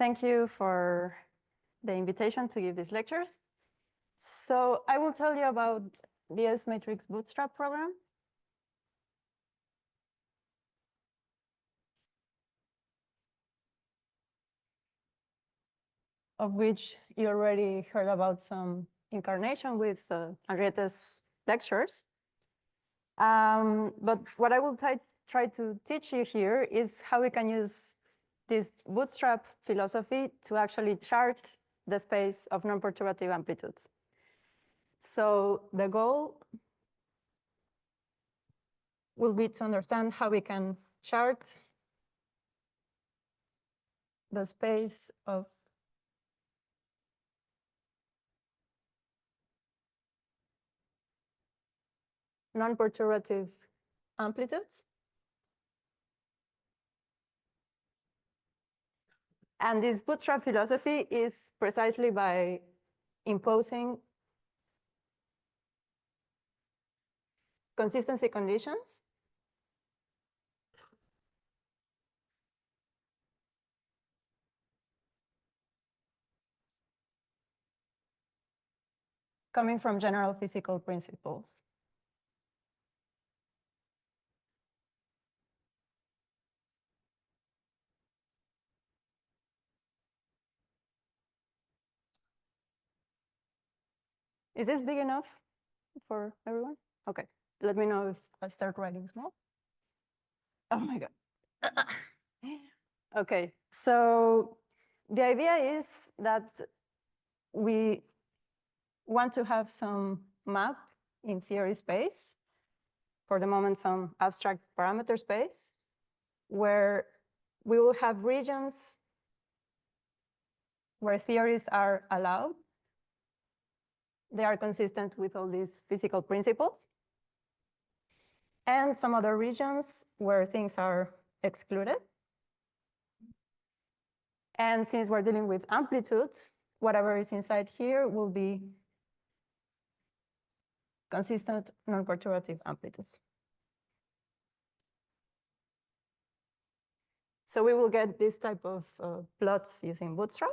Thank you for the invitation to give these lectures. So I will tell you about the S-matrix Bootstrap program. Of which you already heard about some incarnation with Henriete's lectures. But what I will try to teach you here is how we can use this Bootstrap philosophy to actually chart the space of non-perturbative amplitudes. So the goal will be to understand how we can chart the space of non-perturbative amplitudes. And this Bootstrap philosophy is precisely by imposing consistency conditions coming from general physical principles. Is this big enough for everyone? Okay, let me know if I start writing small. Oh my God. Okay, so the idea is that we want to have some map in theory space, for the moment, some abstract parameter space, where we will have regions where theories are allowed. They are consistent with all these physical principles. And some other regions where things are excluded. And since we're dealing with amplitudes, whatever is inside here will be consistent non-perturbative amplitudes. So we will get this type of plots using Bootstrap.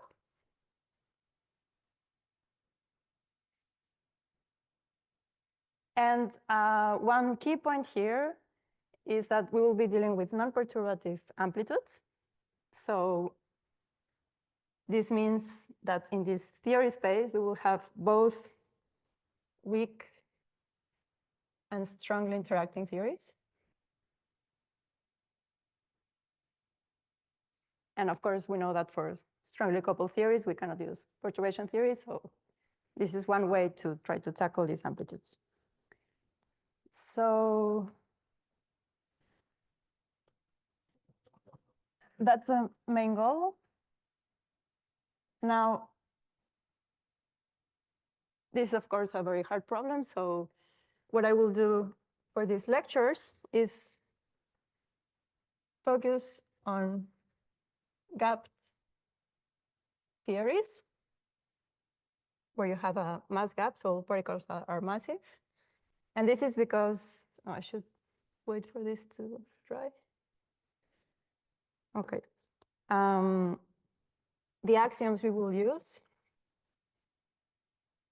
And one key point here is that we will be dealing with non-perturbative amplitudes. So this means that in this theory space, we will have both weak and strongly interacting theories. And of course, we know that for strongly coupled theories, we cannot use perturbation theory. So this is one way to try to tackle these amplitudes. So that's the main goal. Now, this is, of course, a very hard problem. So what I will do for these lectures is focus on gap theories, where you have a mass gap, so particles are massive. And this is because, I should wait for this to dry. Okay. The axioms we will use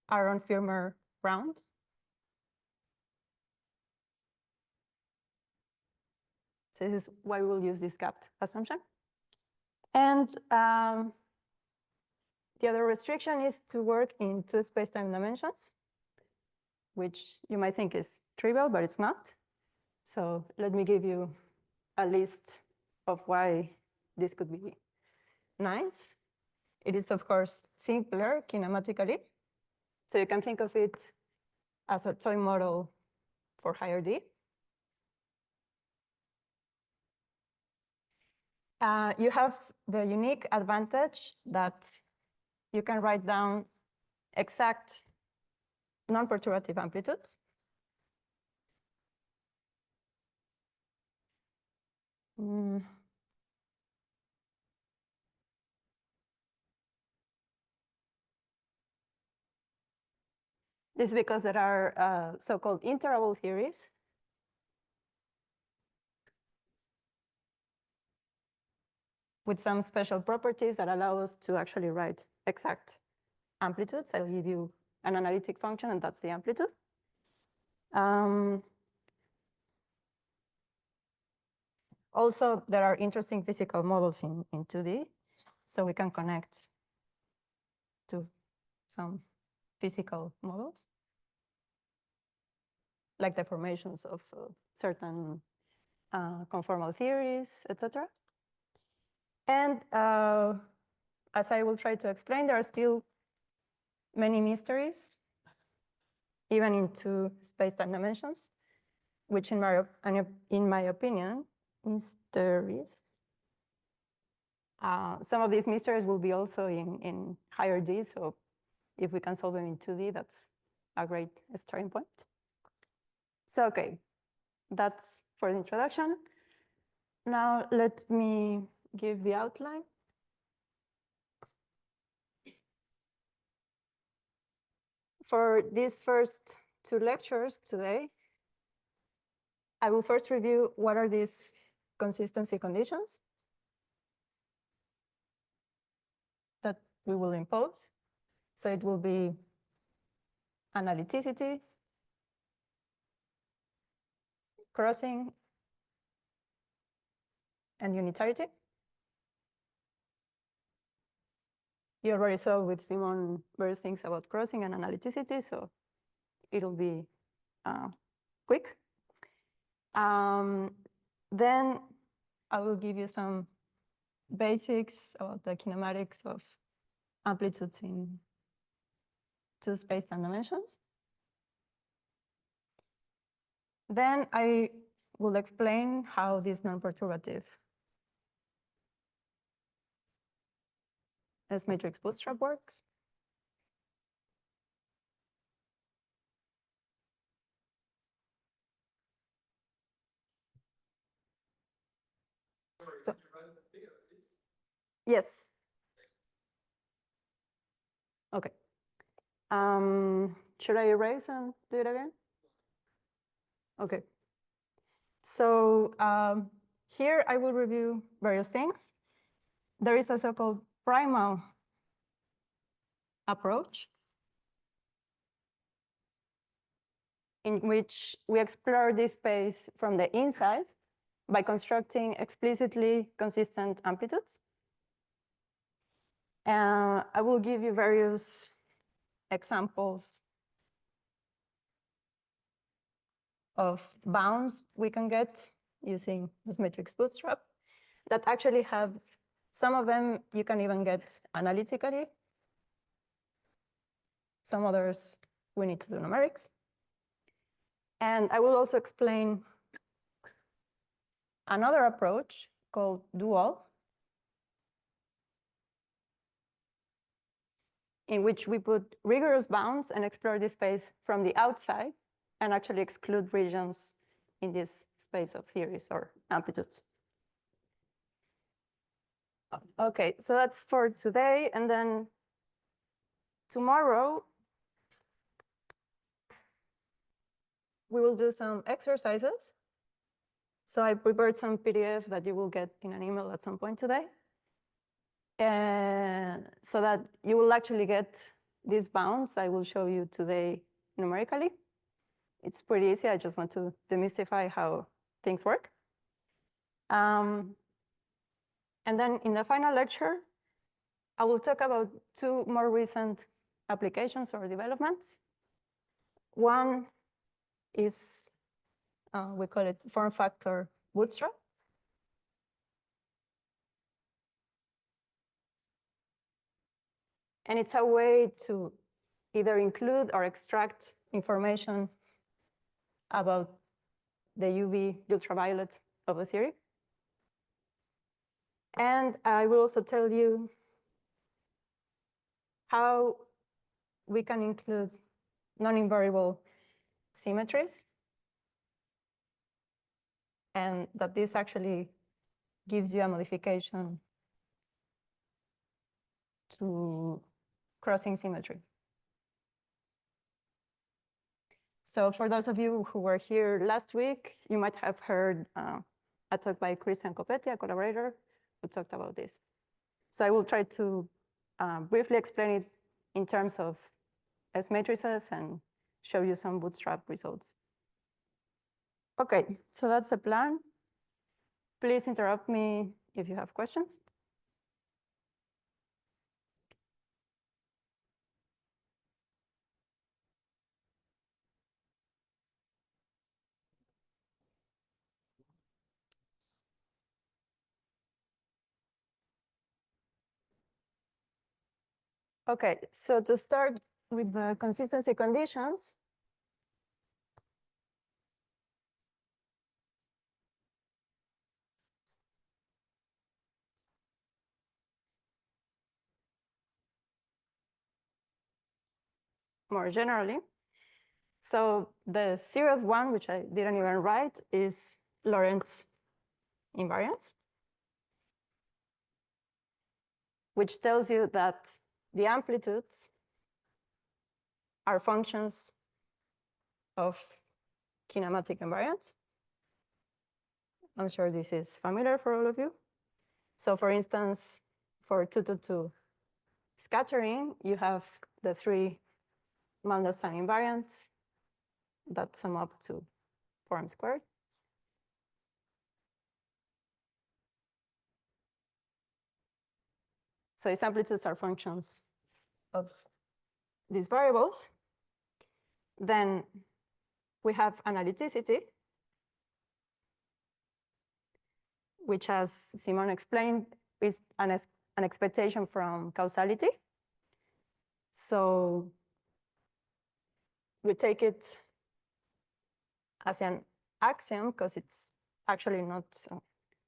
are on firmer ground. So this is why we'll use this gapped assumption. And the other restriction is to work in two space-time dimensions, which you might think is trivial, but it's not. So let me give you a list of why this could be nice. It is, of course, simpler kinematically. So you can think of it as a toy model for higher D. You have the unique advantage that you can write down exact non-perturbative amplitudes. This is because there are so-called integrable theories. with some special properties that allow us to actually write exact amplitudes. I'll give you an analytic function, and that's the amplitude. Also, there are interesting physical models in 2D, so we can connect to some physical models, like the formations of certain conformal theories, etc. And as I will try to explain, there are still many mysteries, even in 2 space-time dimensions, which in my opinion, mysteries. Some of these mysteries will be also in higher D, so if we can solve them in 2D, that's a great starting point. So, okay, that's for the introduction. Now let me give the outline. For these first 2 lectures today, I will first review what are these consistency conditions that we will impose. So it will be analyticity, crossing, and unitarity. You already saw with Simon various things about crossing and analyticity, so it'll be quick. Then I will give you some basics about the kinematics of amplitudes in 2 space-time dimensions. Then I will explain how this non-perturbative S-matrix bootstrap works. So, yes. Okay. Should I erase and do it again? Okay. So here I will review various things. There is a so-called primal approach in which we explore this space from the inside by constructing explicitly consistent amplitudes. I will give you various examples of bounds we can get using this matrix bootstrap that actually have, some of them you can even get analytically. Some others we need to do numerics. And I will also explain another approach called dual, in which we put rigorous bounds and explore this space from the outside and actually exclude regions in this space of theories or amplitudes. Okay, so that's for today. And then tomorrow, we will do some exercises. So I prepared some PDF that you will get in an email at some point today. And so that you will actually get these bounds I will show you today numerically. It's pretty easy. I just want to demystify how things work. And then in the final lecture, I will talk about 2 more recent applications or developments. One is, we call it form factor bootstrap. And it's a way to either include or extract information about the UV, the ultraviolet of the theory. And I will also tell you how we can include non-invariable symmetries, and that this actually gives you a modification to crossing symmetry. So for those of you who were here last week, you might have heard a talk by Christian Copetti, a collaborator who talked about this. So I will try to briefly explain it in terms of S matrices and show you some Bootstrap results. Okay, so that's the plan. Please interrupt me if you have questions. Okay, so to start with the consistency conditions, more generally. So the zeroth one, which I didn't even write, is Lorentz invariance, which tells you that the amplitudes are functions of kinematic invariance. I'm sure this is familiar for all of you. So for instance, for 2-to-2 scattering, you have the three Mandelstam invariants that sum up to 4m squared. So its amplitudes are functions of these variables. Then we have analyticity, which, as Simon explained, is an expectation from causality. So we take it as an axiom because it's actually not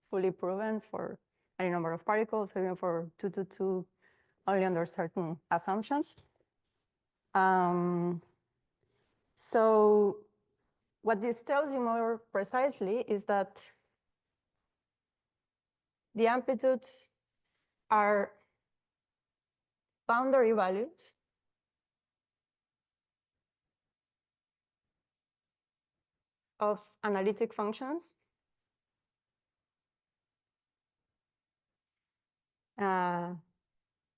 fully proven for any number of particles, even for 2-to-2, only under certain assumptions. So what this tells you more precisely is that the amplitudes are boundary values of analytic functions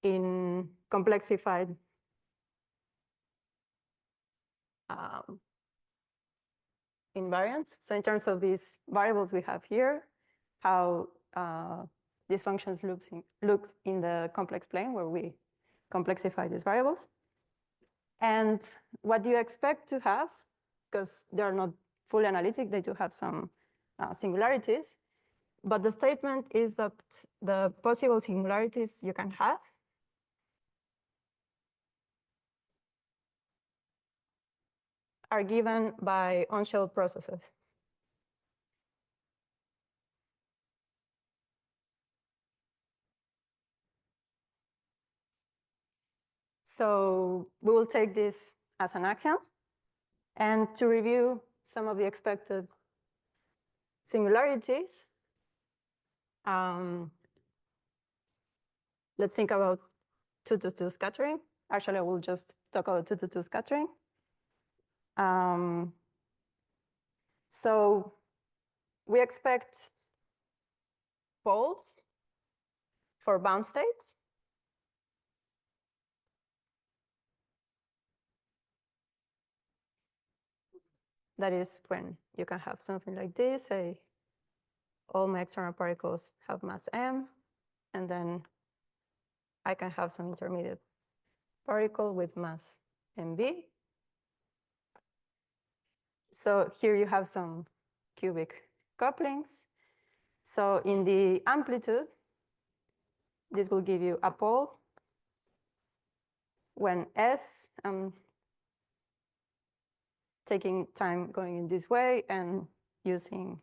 in complexified invariants. So in terms of these variables we have here, how these functions looks in the complex plane where we complexify these variables. And what you expect to have, because they're not fully analytic, they do have some singularities, but the statement is that the possible singularities you can have are given by on-shell processes. So we will take this as an axiom. And to review some of the expected singularities, let's think about 2-to-2 scattering. Actually, I will just talk about 2-to-2 scattering. So we expect poles for bound states. That is when you can have something like this, say all my external particles have mass m, and then I can have some intermediate particle with mass mb. So here you have some cubic couplings. So in the amplitude, this will give you a pole when S, I'm taking time going in this way and using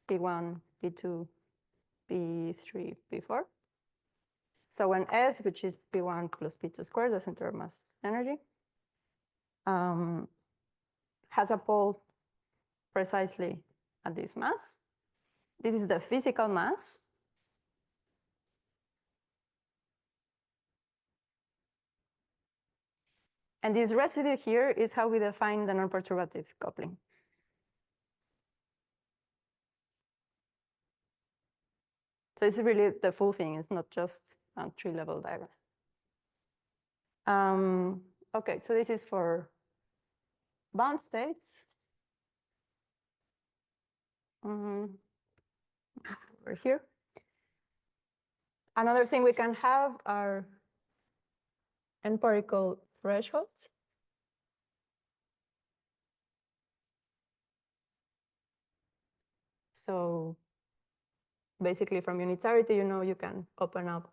P1, P2, P3, P4. So when S, which is P1 plus P2 squared, the center of mass energy, has a pole precisely at this mass. This is the physical mass. And this residue here is how we define the non-perturbative coupling. So it's really the full thing. It's not just a tree-level diagram. Okay, so this is for bound states. Over here. Another thing we can have are n-particle thresholds. So basically from Unitarity, you can open up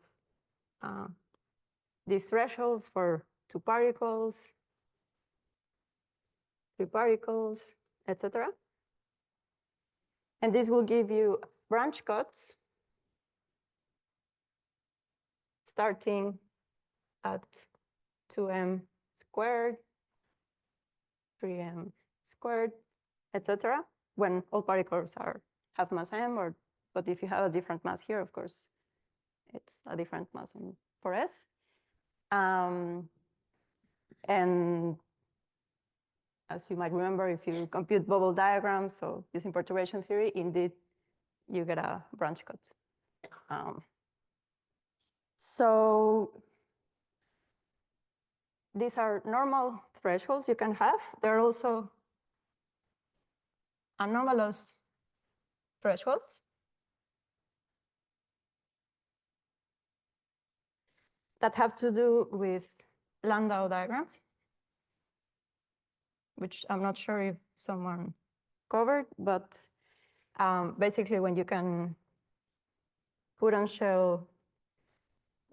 these thresholds for 2 particles, 3 particles, etc. And this will give you branch cuts starting at 2m squared, 3m squared, etc. when all particles have mass m, but if you have a different mass here, of course, it's a different mass for s. And as you might remember, if you compute bubble diagrams, so using perturbation theory, indeed, you get a branch cut. So these are normal thresholds you can have. There are also anomalous thresholds that have to do with Landau diagrams, which I'm not sure if someone covered, but basically when you can put on shell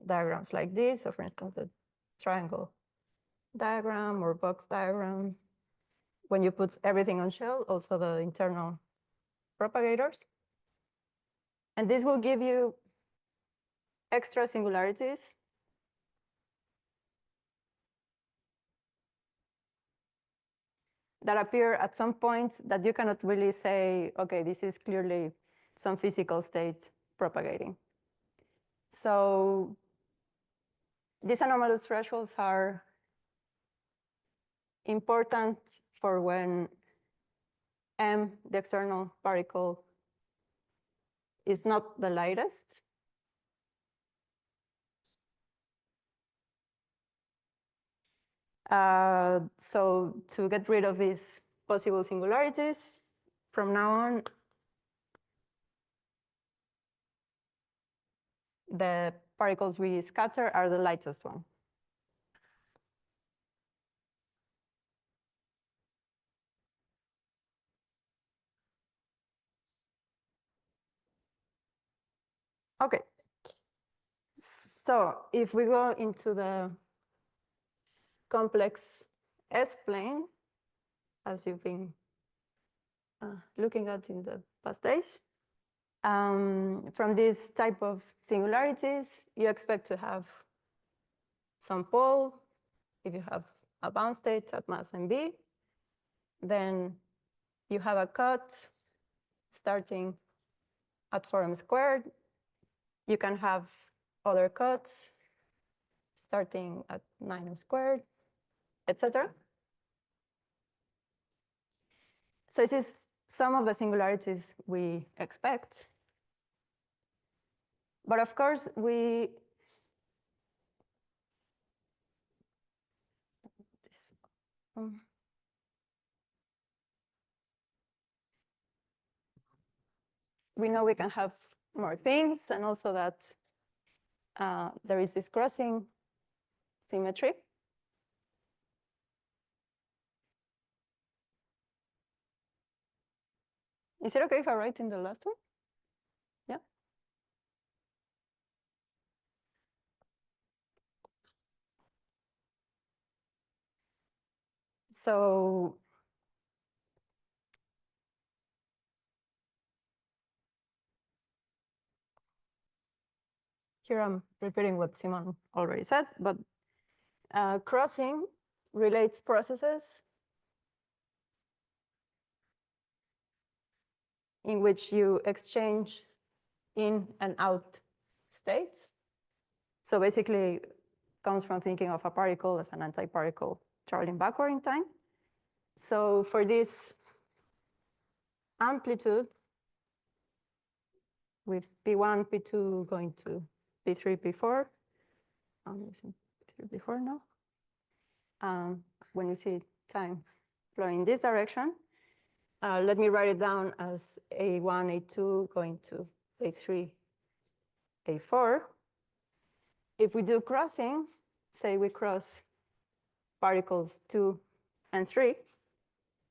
diagrams like this, so for instance, the triangle diagram or box diagram, when you put everything on shell, also the internal propagators. And this will give you extra singularities that appear at some point that you cannot really say, okay, this is clearly some physical state propagating. So these anomalous thresholds are important for when m, the external particle, is not the lightest. So to get rid of these possible singularities, from now on, the particles we scatter are the lightest one. Okay. So if we go into the complex S-plane, as you've been looking at in the past days, from this type of singularities, you expect to have some pole. If you have a bound state at mass mb, then you have a cut starting at 4m squared. You can have other cuts starting at 9m squared, etc. So this is some of the singularities we expect. But of course, we know we can have more things, and also that there is this crossing symmetry. Is it okay if I write in the last one? Yeah. So here I'm repeating what Simon already said, but crossing relates processes in which you exchange in and out states. So basically, comes from thinking of a particle as an antiparticle traveling backward in time. So for this amplitude, with P1, P2 going to P3, P4. I'm using P3, P4 now. When you see time flowing in this direction, let me write it down as A1, A2 going to A3, A4. If we do crossing, say we cross particles 2 and 3,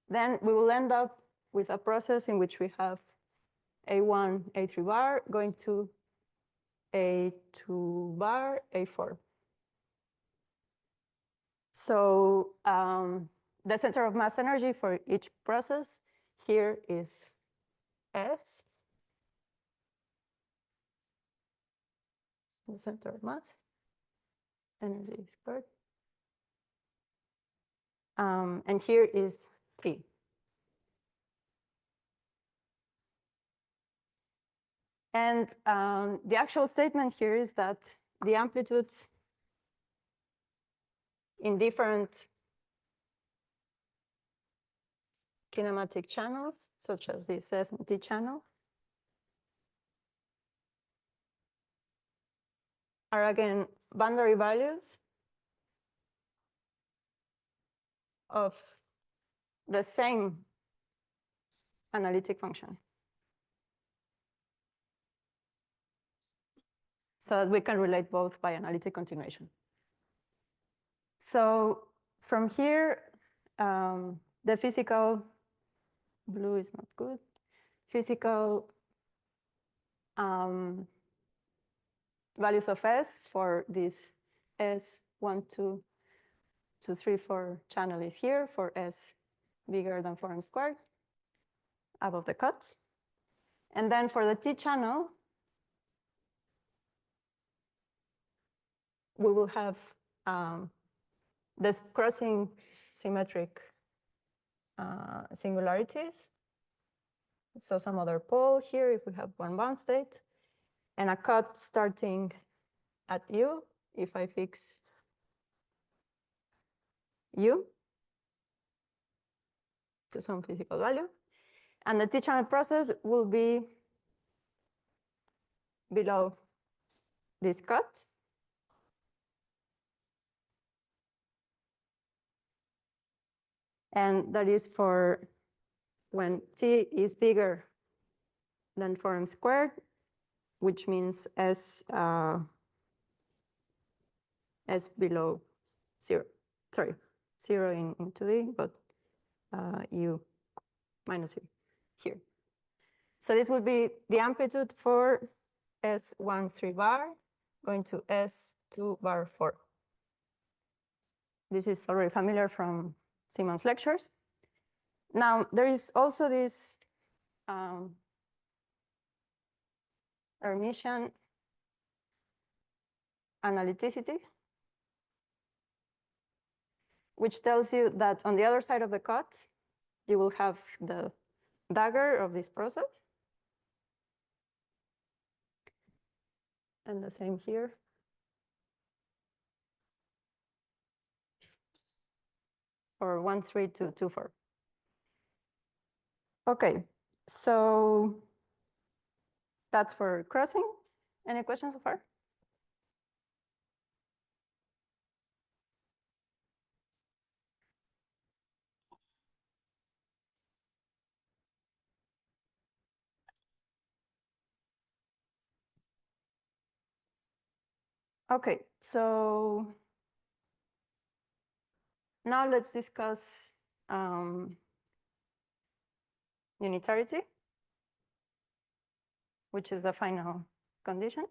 then we will end up with a process in which we have A1, A3 bar going to A2 bar, A4. So the center of mass energy for each process here is S, the center of mass, energy squared. And here is T. And the actual statement here is that the amplitudes in different kinematic channels, such as this S and T channel, are again boundary values of the same analytic function. So that we can relate both by analytic continuation. So from here, the physical, blue is not good, physical values of S for this S1, 2, 2, 3, 4 channel is here for S bigger than 4m squared above the cuts. And then for the T channel, we will have this crossing symmetric singularities. So some other pole here if we have one bound state, and a cut starting at U if I fix U to some physical value. And the T-channel process will be below this cut. And that is for when T is bigger than 4m squared, which means S below 0. Sorry, 0 in 2D, but U minus U here. So this would be the amplitude for S1, 3 bar going to S2 bar 4. This is already familiar from Simon's lectures. Now, there is also this Hermitian analyticity, which tells you that on the other side of the cut, you will have the dagger of this process. And the same here. Or 1, 3, 2, 2, 4. Okay, so that's for crossing. Any questions so far? Okay, so now let's discuss unitarity, which is the final condition.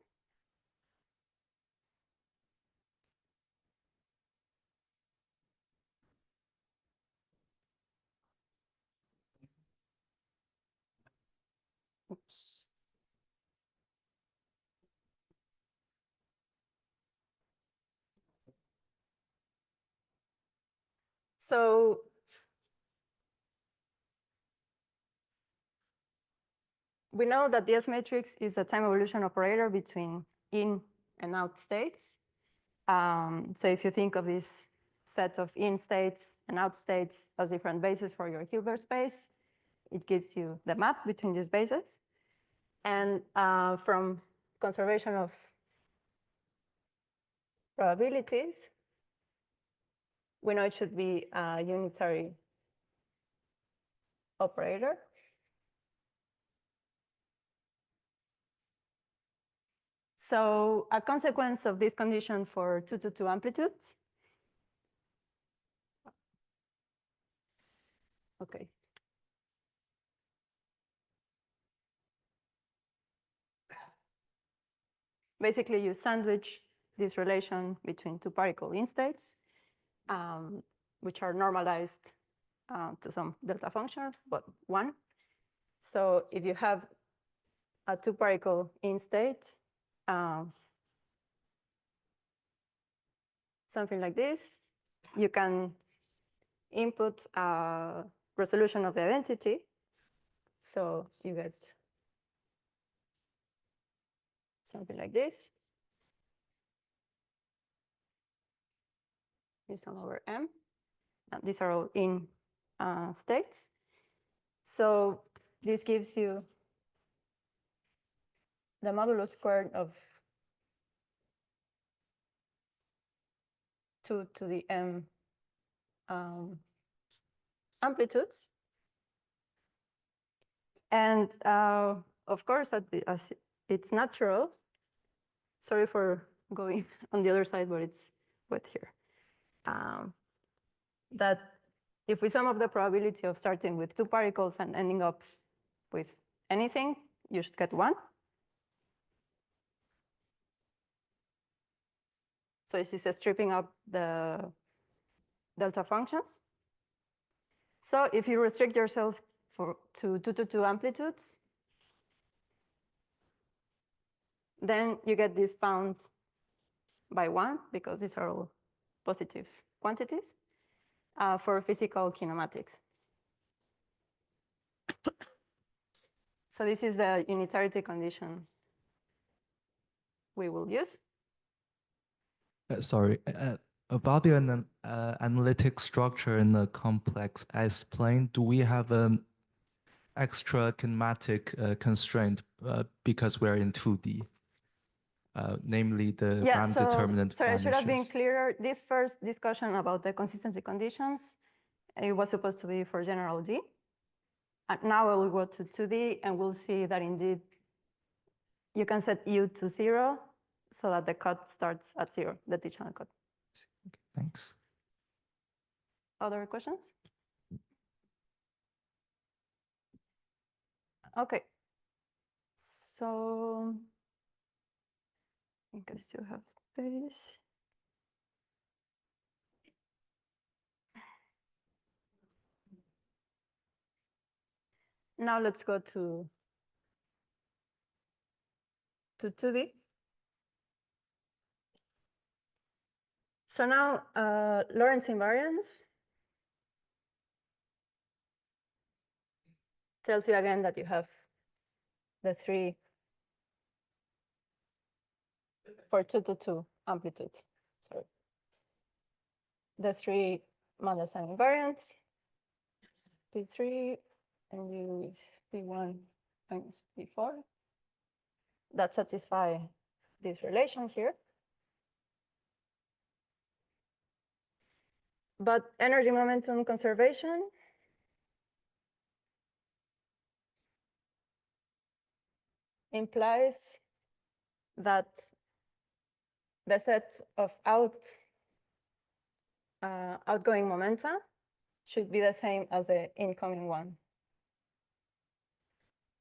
Oops. So we know that the S matrix is a time evolution operator between in and out states. So if you think of this set of in states and out states as different bases for your Hilbert space, it gives you the map between these bases. And from conservation of probabilities, we know it should be a unitary operator. So a consequence of this condition for 2 amplitudes. Okay. Basically, you sandwich this relation between 2 particle instates, which are normalized to some delta function, but 1. So if you have a 2 particle instate, something like this, you can input a resolution of the identity. So you get something like this. Is 1 over m. And these are all in states. So this gives you the modulo squared of 2 to the m amplitudes. And of course, as it's natural, sorry for going on the other side, but it's wet here, that if we sum up the probability of starting with 2 particles and ending up with anything, you should get 1. So this is stripping up the delta functions. So if you restrict yourself to 2 amplitudes, then you get this bound by 1, because these are all positive quantities, for physical kinematics. So this is the unitarity condition we will use. Sorry, about the analytic structure in the complex S plane, do we have an extra kinematic constraint because we're in 2D? Namely, the gram determinant sorry, I should have been vanishes. clearer. This first discussion about the consistency conditions, it was supposed to be for general D. And now I will go to 2D, and we'll see that indeed you can set U to 0 so that the cut starts at 0, the T-channel cut. Okay, thanks. Other questions? Okay. So I think I still have space. Now let's go to 2D. So now Lorentz invariance tells you again that you have the 3 for 2 amplitudes. Sorry. The 3 Mandelstam invariants, P3, and you with P1 minus P4. That satisfy this relation here. But energy momentum conservation implies that the set of outgoing momenta should be the same as the incoming one.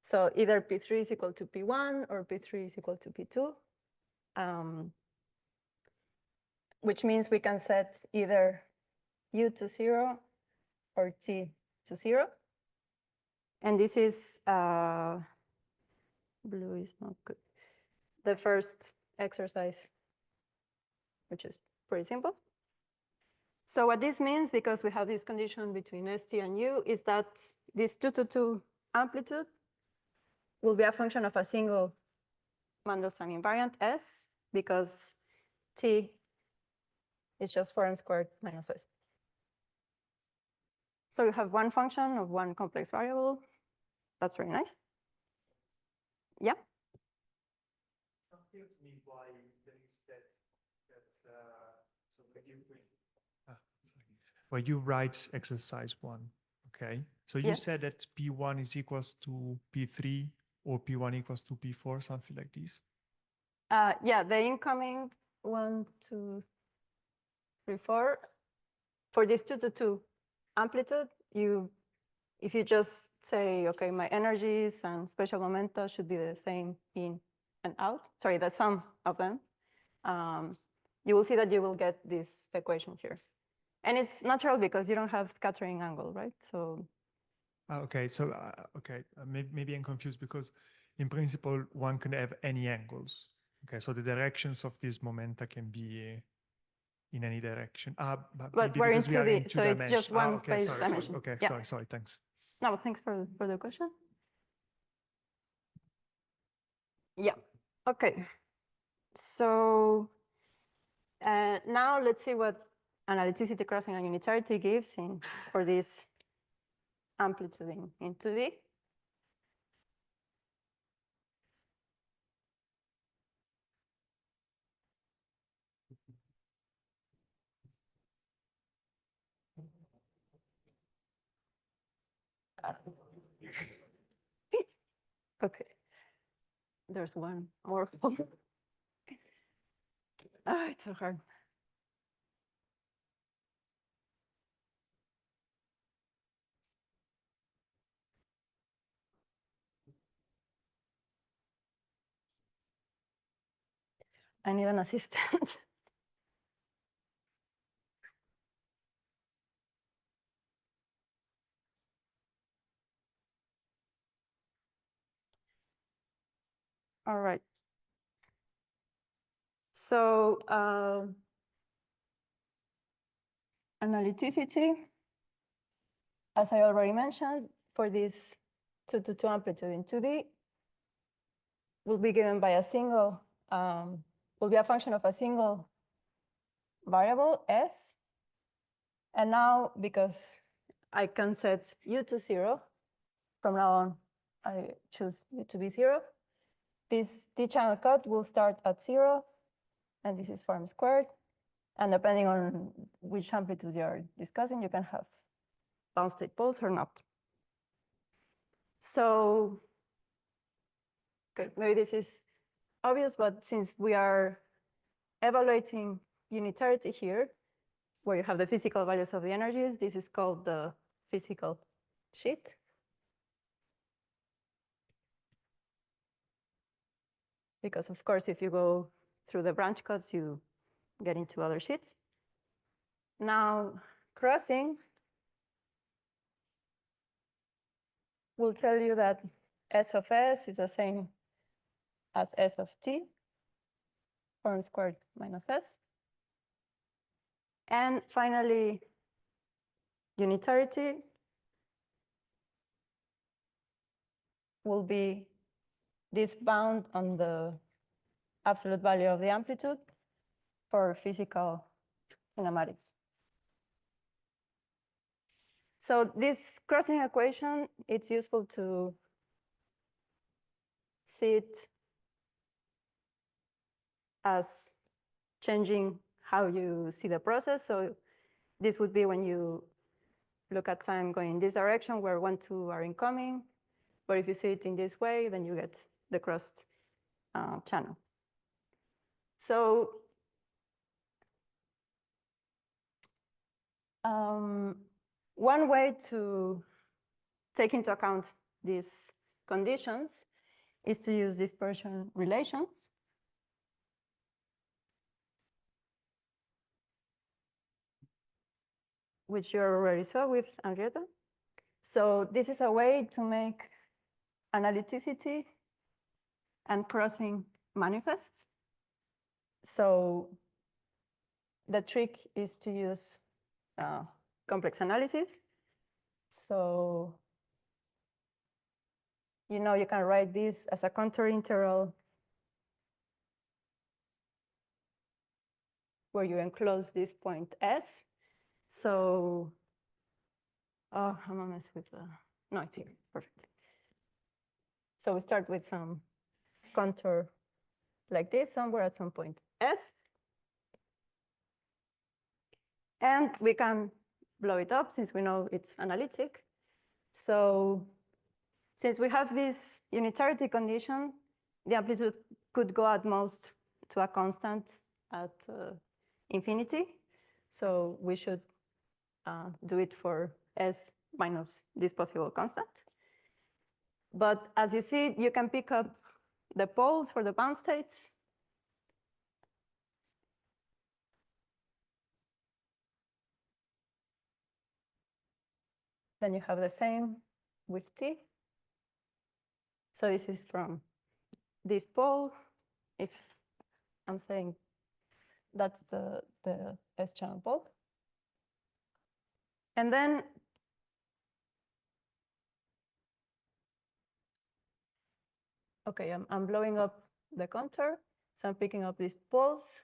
So either P3 is equal to P1 or P3 is equal to P2, which means we can set either U to 0 or T to 0. And this is, blue is not good, the first exercise, which is pretty simple. So what this means, because we have this condition between ST and U, is that this 2 amplitude will be a function of a single Mandelstam invariant S, because T is just 4m squared minus S. So you have one function of one complex variable. That's very nice. Yeah. It's not clear to me why there is that so where you write exercise 1, okay? So you Yeah. said that P1 is equals to P3 or P1 equals to P4, something like this. Yeah, the incoming 1, 2, 3, 4. For this 2 to 2 amplitude, if you just say, okay, my energies and spatial momenta should be the same in and out, sorry, the sum of them, you will see that you will get this equation here. And it's natural because you don't have scattering angle, right? So. Okay, so maybe I'm confused because in principle one can have any angles. Okay, so the directions of these momenta can be in any direction. But maybe we're because we are in 2 so it's dimensions. just one Okay, space sorry, dimension. okay, Yeah. sorry, thanks. No, thanks for the question. Yeah, okay. So now let's see what analyticity crossing and unitarity gives for this amplitude in 2D. Okay, there's one more. It's so hard. I need an assistant. All right. So analyticity, as I already mentioned, for this 2 to 2 amplitude in 2D, will be given by a single, will be a function of a single variable, S. And now, because I can set U to 0, from now on, I choose U to be 0. This T-channel cut will start at 0, and this is form squared. And depending on which amplitude you're discussing, you can have bound state poles or not. So, okay, maybe this is obvious, but since we are evaluating unitarity here, where you have the physical values of the energies, this is called the physical sheet. Because of course, if you go through the branch cuts, you get into other sheets. Now, crossing will tell you that S of S is the same as S of T, form squared minus S. And finally, unitarity will be this bound on the absolute value of the amplitude for physical kinematics. So this crossing equation, it's useful to see it as changing how you see the process. So this would be when you look at time going in this direction where 1, 2 are incoming. But if you see it in this way, then you get the crossed channel. So one way to take into account these conditions is to use dispersion relations. Which you already saw with Henrietta. So this is a way to make analyticity and crossing manifests. So the trick is to use complex analysis. So you can write this as a contour integral where you enclose this point S. So, I'm a mess with the, no, it's here, perfect. So we start with some contour like this somewhere at some point S. And we can blow it up since we know it's analytic. So since we have this unitarity condition, the amplitude could go at most to a constant at infinity. So we should do it for S minus this possible constant. But as you see, you can pick up the poles for the bound states. Then you have the same with T. So this is from this pole. If I'm saying that's the S channel pole. And then okay, I'm blowing up the contour. So I'm picking up these poles.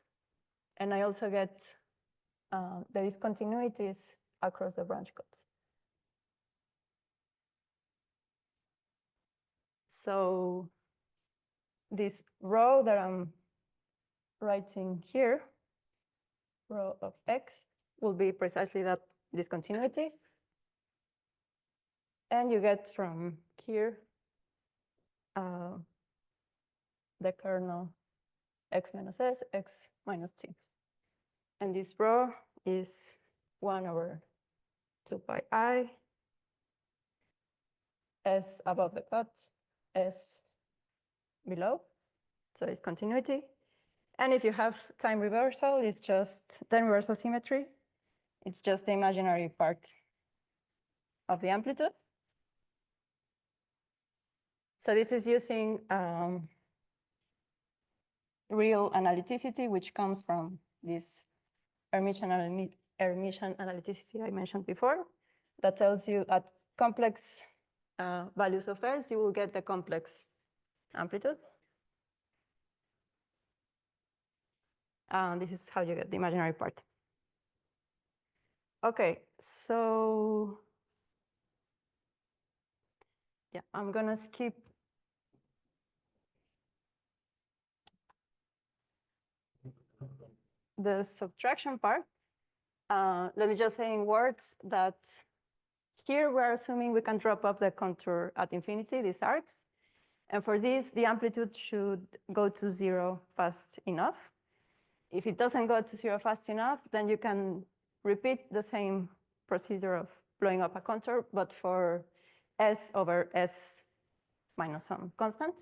And I also get the discontinuities across the branch cuts. So this row that I'm writing here, row of X, will be precisely that discontinuity. And you get from here the kernel X minus S, X minus T. And this row is 1 over 2 pi I, S above the cut, S below. So it's continuity. And if you have time reversal, it's just time reversal symmetry. It's just the imaginary part of the amplitude. So this is using real analyticity, which comes from this Hermitian analyticity I mentioned before, that tells you at complex values of S, you will get the complex amplitude. And this is how you get the imaginary part. Okay, so yeah, I'm gonna skip the subtraction part. Let me just say in words that here we're assuming we can drop off the contour at infinity, these arcs. And for this, the amplitude should go to 0 fast enough. If it doesn't go to 0 fast enough, then you can repeat the same procedure of blowing up a contour, but for S over S minus some constant.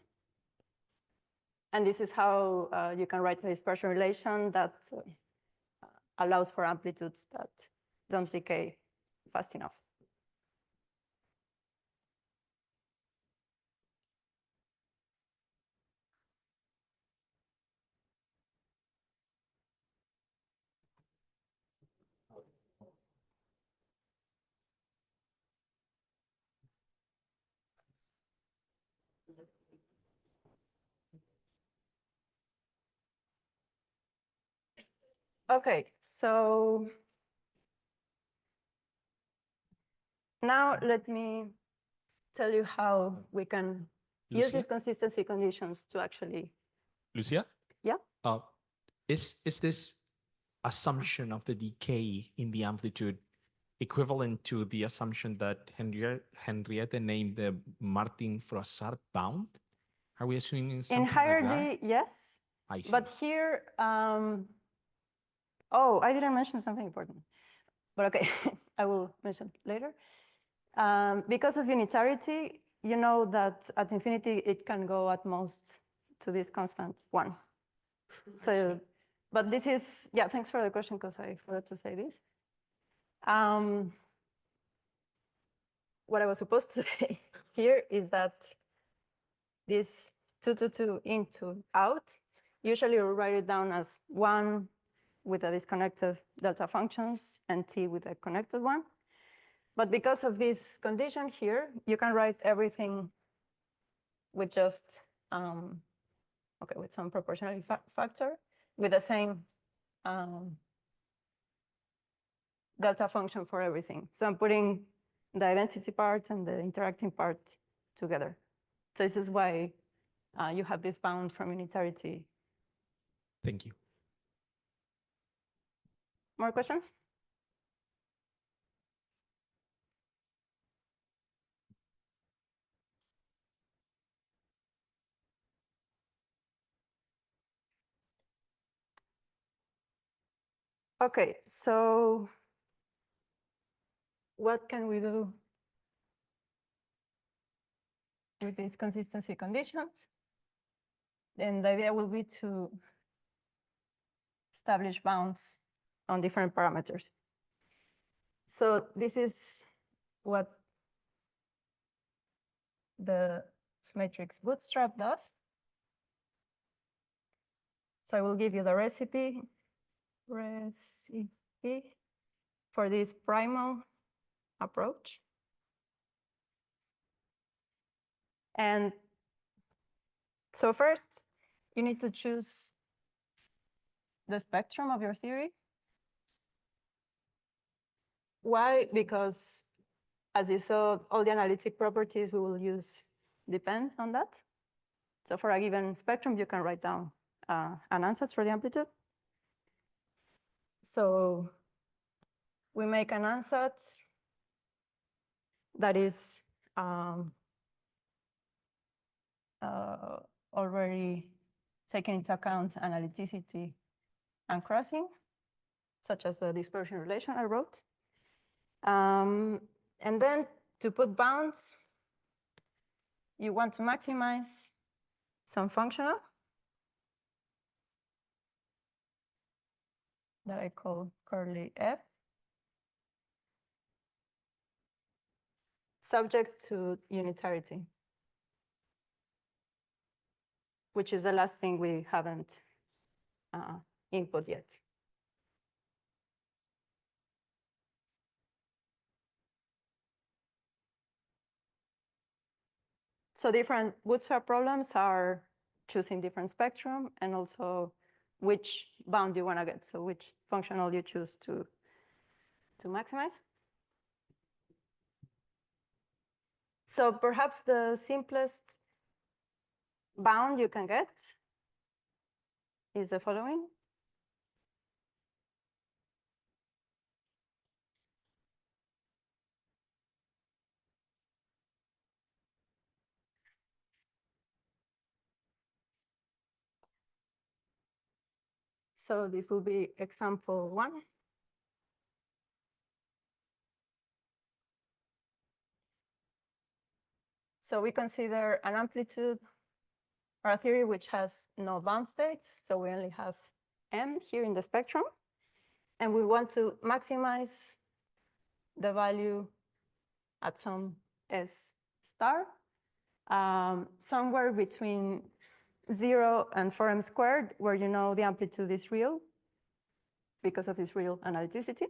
And this is how you can write a dispersion relation that allows for amplitudes that don't decay fast enough. Okay, so now let me tell you how we can use these consistency conditions to actually. Lucia? Yeah. Is this assumption of the decay in the amplitude equivalent to the assumption that Henriette named the Martin-Froissart bound? Are we assuming something In higher like that? D, yes. I see. But here, oh, I didn't mention something important. But okay, I will mention later. Because of unitarity, you know that at infinity, it can go at most to this constant 1. So, but this is, yeah, thanks for the question, because I forgot to say this. What I was supposed to say here is that this 2 to 2 into out, usually we'll write it down as 1 with the disconnected delta functions and T with a connected one. But because of this condition here, you can write everything with just, okay, with some proportionality factor with the same delta function for everything. So I'm putting the identity part and the interacting part together. So this is why you have this bound from unitarity. Thank you. More questions? Okay, so what can we do with these consistency conditions? Then the idea will be to establish bounds on different parameters. So this is what the matrix Bootstrap does. So I will give you the recipe for this primal approach. And so first, you need to choose the spectrum of your theory. Why? Because as you saw, all the analytic properties we will use depend on that. So for a given spectrum, you can write down an ansatz for the amplitude. So we make an ansatz that is already taking into account analyticity and crossing, such as the dispersion relation I wrote. And then to put bounds, you want to maximize some functional that I call curly f, subject to unitarity, which is the last thing we haven't input yet. So different Bootstrap problems are choosing different spectrum and also which bound you want to get. So which functional you choose to maximize. So perhaps the simplest bound you can get is the following. So this will be example 1. So we consider an amplitude or a theory which has no bound states. So we only have M here in the spectrum. And we want to maximize the value at some S star, somewhere between 0 and 4m squared, where you know the amplitude is real because of this real analyticity.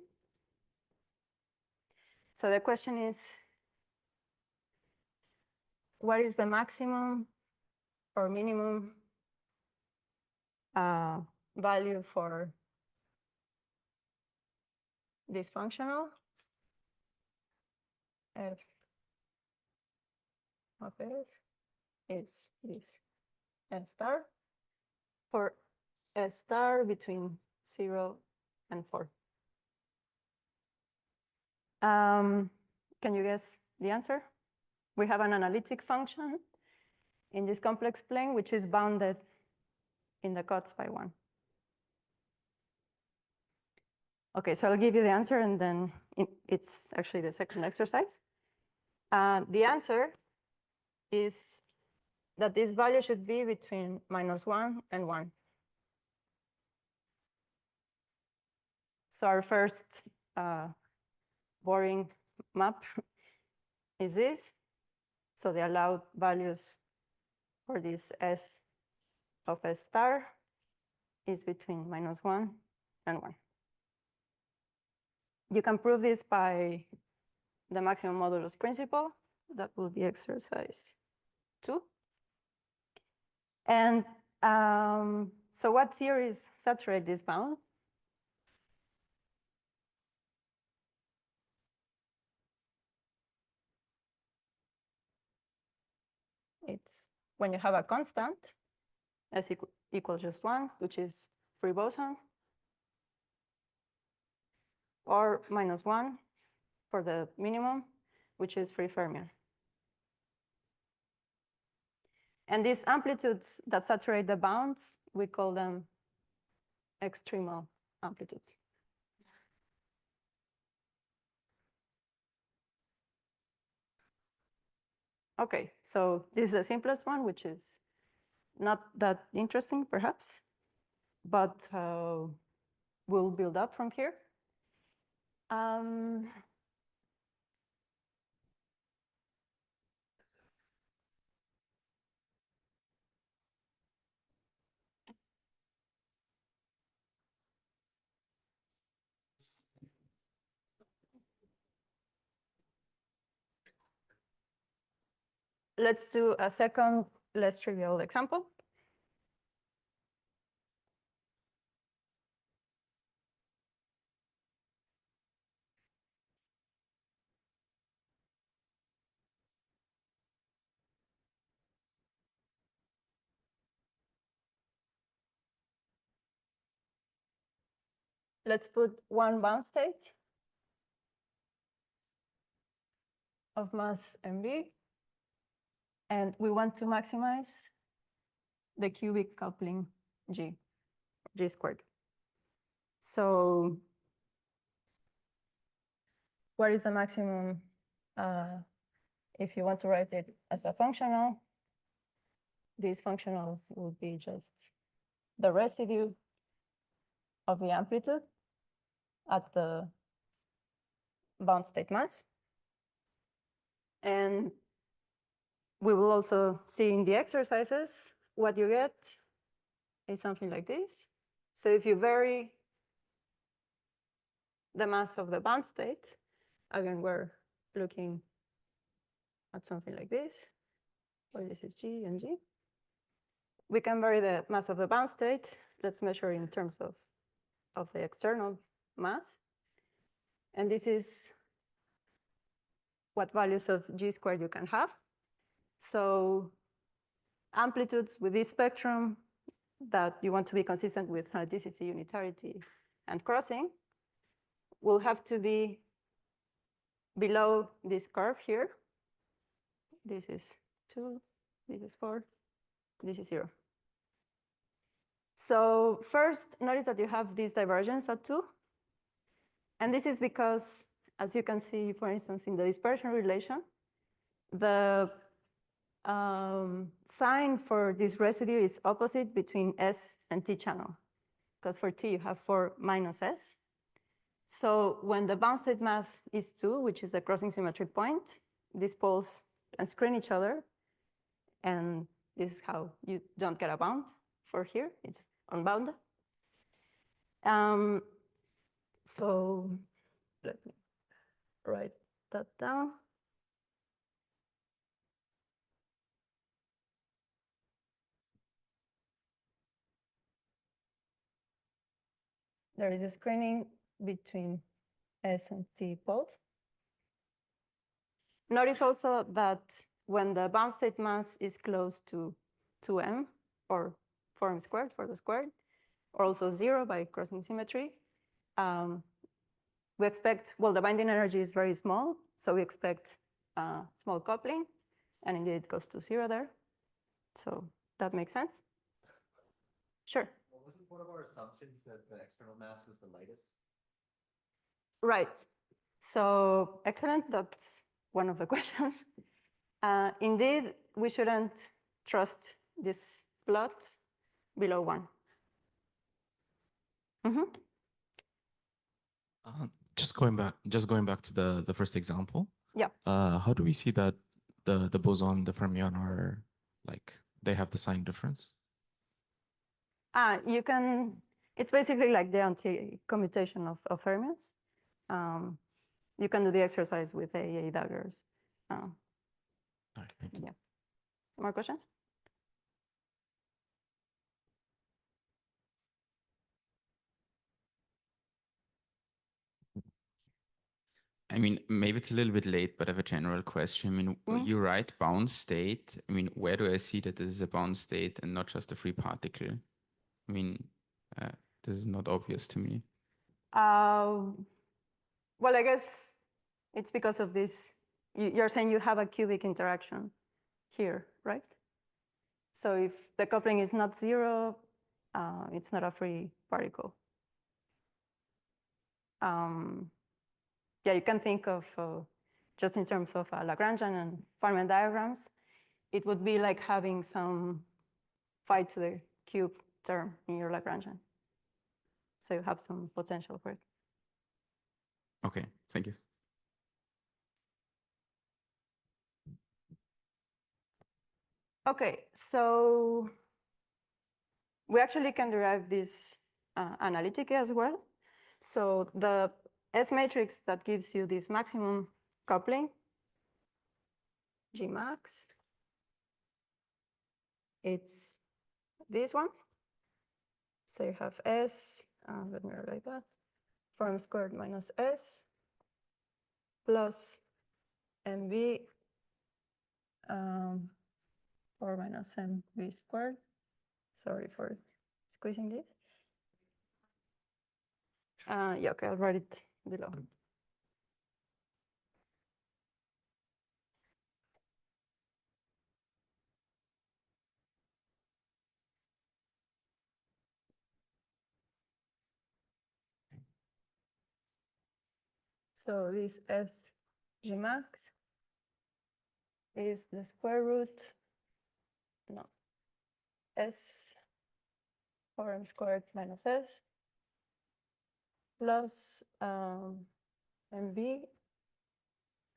So the question is, what is the maximum or minimum value for this functional f of s is this s star for s star between 0 and 4. Can you guess the answer? We have an analytic function in this complex plane, which is bounded in the cuts by 1. Okay, so I'll give you the answer, and then it's actually the second exercise. The answer is that this value should be between -1 and 1. So our first boring map is this. So the allowed values for this S of S star is between -1 and 1. You can prove this by the maximum modulus principle. That will be exercise 2. And so what theories saturate this bound? It's when you have a constant, s equals just 1, which is free boson, or -1 for the minimum, which is free fermion. And these amplitudes that saturate the bounds, we call them extremal amplitudes. Okay, so this is the simplest one, which is not that interesting, perhaps, but we'll build up from here. Let's do a second, less trivial example. Let's put one bound state of mass mv, and we want to maximize the cubic coupling g squared. So what is the maximum if you want to write it as a functional? These functionals will be just the residue of the amplitude at the bound state mass. And we will also see in the exercises what you get is something like this. So if you vary the mass of the bound state, again, we're looking at something like this, where this is G and G. We can vary the mass of the bound state. Let's measure in terms of the external mass. And this is what values of G squared you can have. So amplitudes with this spectrum that you want to be consistent with analyticity, unitarity, and crossing will have to be below this curve here. This is 2, this is 4, this is 0. So first, notice that you have this divergence at 2. And this is because, as you can see, for instance, in the dispersion relation, the sign for this residue is opposite between S and T channel, because for T you have 4 minus S. So when the bound state mass is 2, which is the crossing symmetric point, these poles can screen each other. And this is how you don't get a bound for here. It's unbounded. So let me write that down. There is a screening between S and T poles. Notice also that when the bound state mass is close to 2m, or 4m squared for the squared, or also 0 by crossing symmetry, we expect, well, the binding energy is very small, so we expect small coupling, and indeed it goes to 0 there. So that makes sense? Sure. Well, wasn't one of our assumptions that the external mass was the lightest? Right. So excellent. That's one of the questions. Indeed, we shouldn't trust this plot below 1. Mm-hmm. Just going back to the first example. Yeah. How do we see that the boson, the fermion are like they have the sign difference? You can. It's basically like the anti-commutation of fermions. You can do the exercise with AA daggers. All right, thank you. Yeah. More questions? I mean, maybe it's a little bit late, but I have a general question. I mean, you write bound state. I mean, where do I see that this is a bound state and not just a free particle? I mean, this is not obvious to me. Well, I guess it's because of this. You're saying you have a cubic interaction here, right? So if the coupling is not zero, it's not a free particle. Yeah, you can think of just in terms of Lagrangian and Feynman diagrams, it would be like having some phi to the cube term in your Lagrangian. So you have some potential for it. Okay, thank you. Okay, so we actually can derive this analytically as well. So the S matrix that gives you this maximum coupling, G max, it's this one. So you have S, let me write that, form squared minus S plus MV 4 minus MV squared. Sorry for squeezing this. Yeah, okay, I'll write it below. So this S G max is the square root, no, S 4m squared minus S plus MV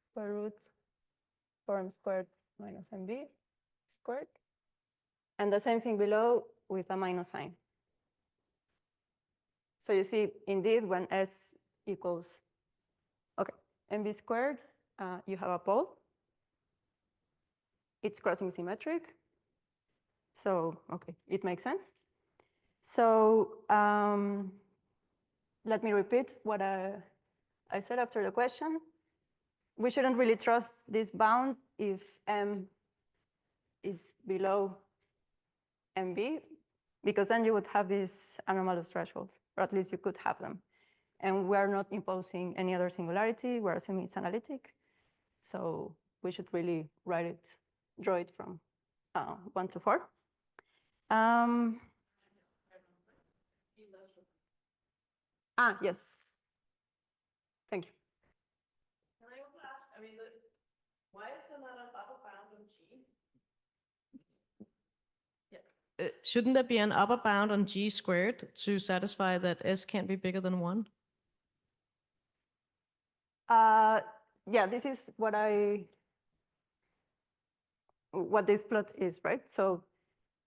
square root 4m squared minus MV squared. And the same thing below with a minus sign. So you see, indeed, when S equals, okay, MV squared, you have a pole. It's crossing symmetric. So, okay, it makes sense. So let me repeat what I said after the question. We shouldn't really trust this bound if M is below MB, because then you would have these anomalous thresholds, or at least you could have them. And we're not imposing any other singularity. We're assuming it's analytic. So we should really draw it from 1 to 4. Yes. Thank you. Can I also ask, I mean, why is there not an upper bound on G? Yeah. Shouldn't there be an upper bound on G squared to satisfy that S can't be bigger than 1? Yeah, this is what this plot is, right? So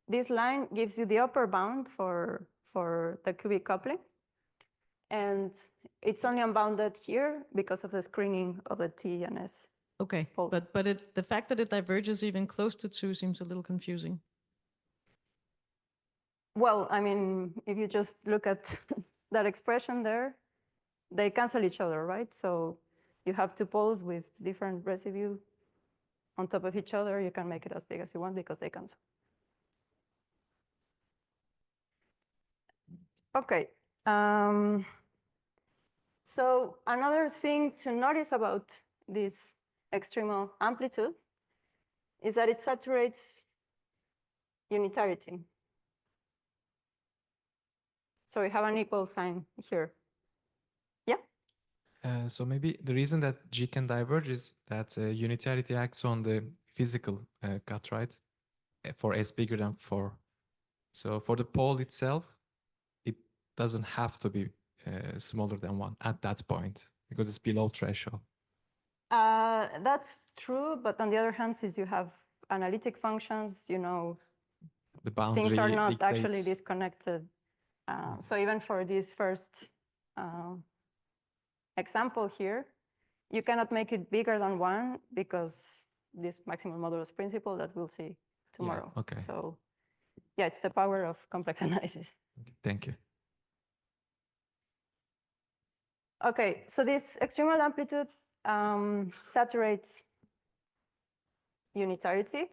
this line gives you the upper bound for the cubic coupling. And it's only unbounded here because of the screening of the T and S. Okay, poles. but the fact that it diverges even close to 2 seems a little confusing. Well, I mean, if you just look at that expression there, they cancel each other, right? So you have 2 poles with different residue on top of each other. You can make it as big as you want because they cancel. Okay. So another thing to notice about this extremal amplitude is that it saturates unitarity. So we have an equal sign here. Yeah? So maybe the reason that G can diverge is that unitarity acts on the physical cut, right? For S bigger than 4. So for the pole itself, it doesn't have to be smaller than 1 at that point because it's below threshold. That's true, but on the other hand, since you have analytic functions, you know, The boundary things are not actually dictates. disconnected. So even for this first example here, you cannot make it bigger than 1 because this maximum modulus principle that we'll see tomorrow. Yeah, okay. So yeah, it's the power of complex analysis. Thank you. Okay, so this extremal amplitude saturates unitarity,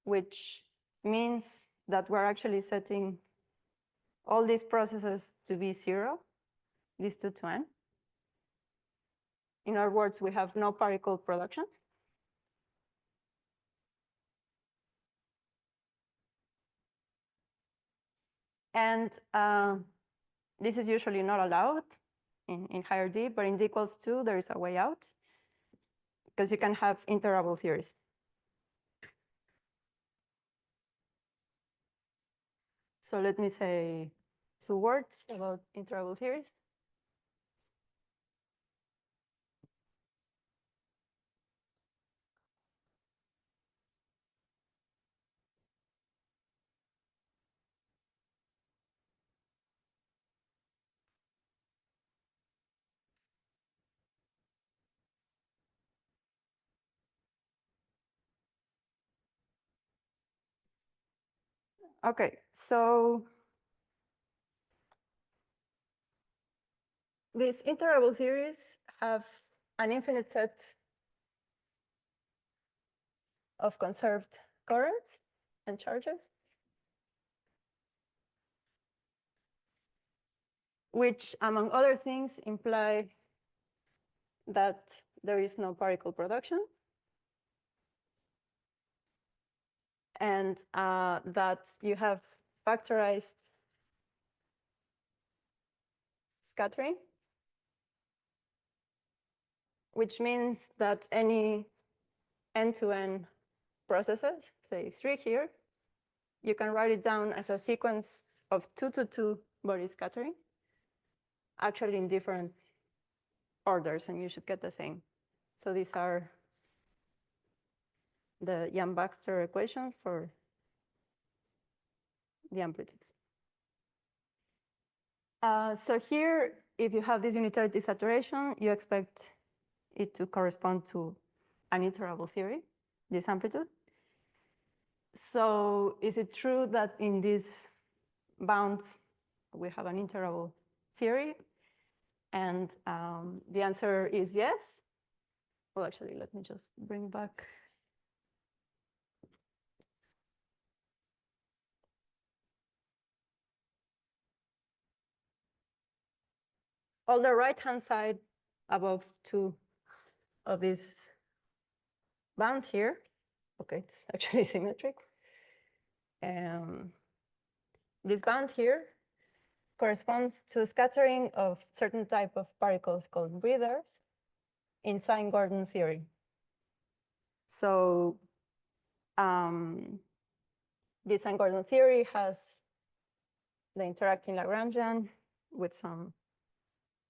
which means that we're actually setting all these processes to be 0, these two to n. In other words, we have no particle production. And this is usually not allowed in higher D, but in D equals 2, there is a way out, because you can have integrable theories. So let me say 2 words about integrable theories. Okay, so these integrable theories have an infinite set of conserved currents and charges, which, among other things, imply that there is no particle production, and that you have factorized scattering, which means that any n-to-n processes, say 3 here, you can write it down as a sequence of 2-to-2 body scattering, actually in different orders, and you should get the same. So these are the Yang-Baxter equations for the amplitudes. So here, if you have this unitarity saturation, you expect it to correspond to an integrable theory, this amplitude. So is it true that in these bounds we have an integrable theory? And the answer is yes. Well, actually, let me just bring back. On the right-hand side, above 2 of this bound here, okay, it's actually symmetric. This bound here corresponds to scattering of certain type of particles called breathers in Sine-Gordon theory. So this Sine-Gordon theory has the interacting Lagrangian with some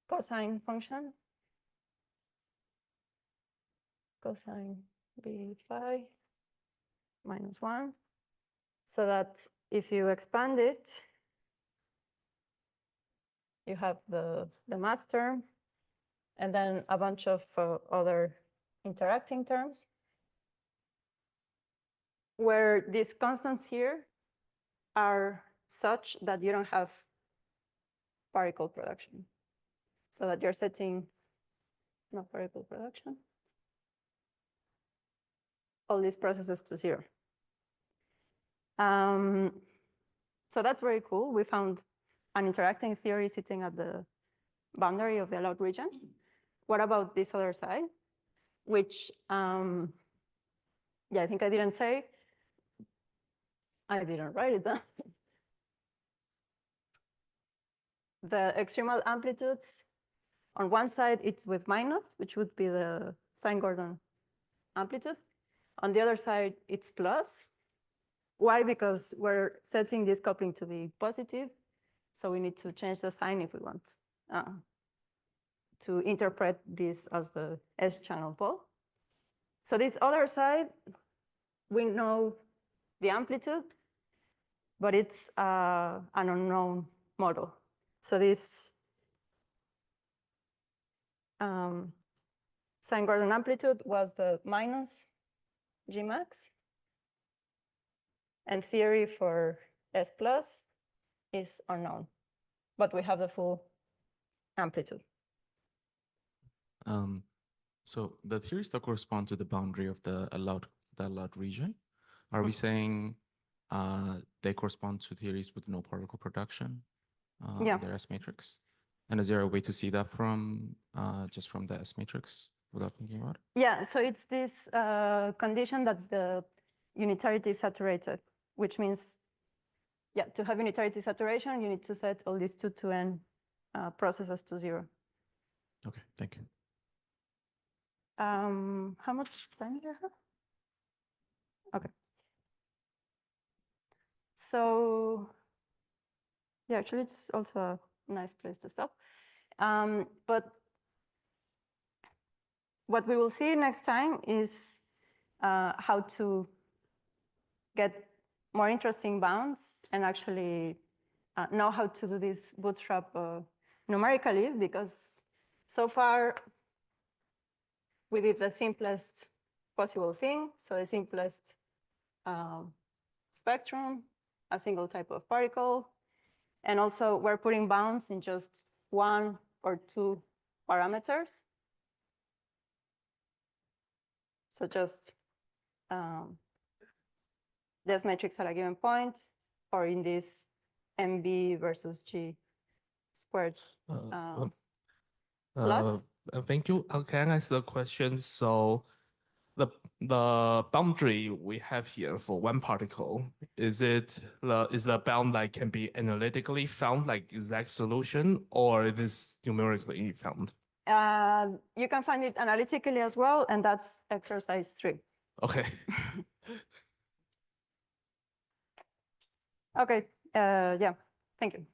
cosine function, cosine b phi minus 1, so that if you expand it, you have the mass term, and then a bunch of other interacting terms, where these constants here are such that you don't have particle production. So that you're setting no particle production, all these processes to 0. So that's very cool. We found an interacting theory sitting at the boundary of the allowed region. What about this other side? Which, yeah, I think I didn't say. I didn't write it down. The extremal amplitudes, on one side, it's with minus, which would be the Sine-Gordon amplitude. On the other side, it's plus. Why? Because we're setting this coupling to be positive. So we need to change the sign if we want to interpret this as the S-channel pole. So this other side, we know the amplitude, but it's an unknown model. So this Sine-Gordon amplitude was the minus G max. And theory for S plus is unknown, but we have the full amplitude. So the theories that correspond to the boundary of the allowed region, are we saying they correspond to theories with no particle production Yeah. in their S matrix? And is there a way to see that from just from the S matrix without thinking about it? Yeah, so it's this condition that the unitarity is saturated, which means, yeah, to have unitarity saturation, you need to set all these 2 to n processes to 0. Okay, thank you. How much time do you have? Okay. So, yeah, actually, it's also a nice place to stop. But what we will see next time is how to get more interesting bounds and actually know how to do this Bootstrap numerically, because so far we did the simplest possible thing. So the simplest spectrum, a single type of particle. And also we're putting bounds in just 1 or 2 parameters. So just this matrix at a given point, or in this MB versus G squared plots. Thank you. Can I ask the question? So the boundary we have here for one particle, is the bound like can be analytically found, like exact solution, or it is numerically found? You can find it analytically as well, and that's exercise 3. Okay. Okay, yeah, thank you.